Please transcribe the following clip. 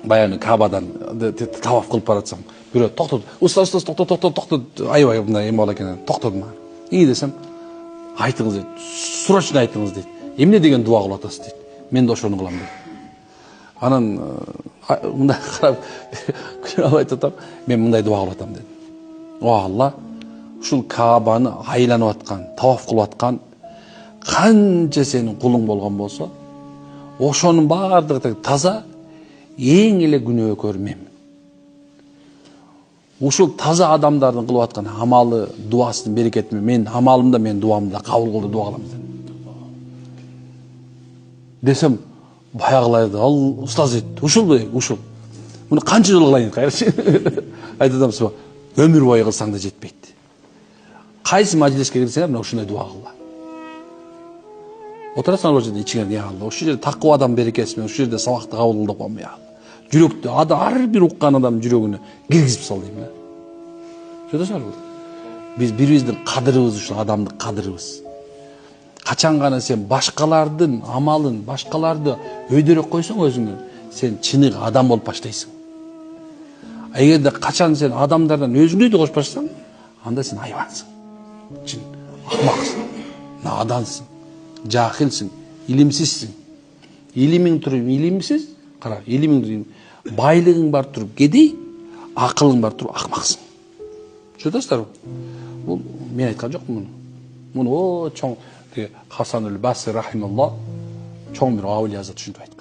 баягы Кабадан таваф кылып баратсам, бирөө токтот. Уста токтот. Аябай мындай эме болот экен. Токтот мага. И десем, айтыңыз дейт. Срочно айтыңыз дейт. Эмне деген дуа кылып атасыз дейт. Мен да ошону кылам дейт. Анан мындай карап күнөө айтып атам. Мен мындай дуа кылып атам дедим. О Алла, ушул Кабаны айланып аткан, таваф кылып аткан канча сенин кулуң болгон болсо, ошонун баардыгы таза, эң эле күнөөкөр менмин. Ушул таза адамдардын кылып аткан амалы, дуасынын берекети мен амалымда, мен дуамда кабыл кылды дуа кылам десем, баягыларды ал устаз дейт. Ушулбу? Ушул. Муну канча жыл кылайын кайрычы? Айтадым сага, өмүр бою кылсаң да жетпейт. Кайсы мажлиске кирсең, мына ушундай дуа кылла. Отурасың ал жерде ичиңен, я Алла, ушул жерде такып адам берекеси менен, ушул жерде сабакты кабыл кыл деп коем, я Алла. Жүрөктү ар бир уккан адам жүрөгүнө киргизип сал дейм, Жодошарбы? Биз бирибиздин кадырыбыз ушул адамдык кадырыбыз. Качан гана сен башкалардын амалын, башкаларды өйдөрөк койсоң өзүңө, сен чыныгы адам болуп баштайсың. Эгерде качан сен адамдардан өзүңдү да кошпашсаң, анда сен айбансың. Чын акмаксың, надансың, жахилсиң, илимсизсиң. Илимиң туруп илимсиз, кара, илимиң туруп байлыгың бар туруп кедей, акылың бар туруп акмаксың. Жодосуздарбы? Бул мен айткан жокмун муну. Муну чоң Хасанул Басри рахималлах чоң бир аулия зат ушинтип айткан.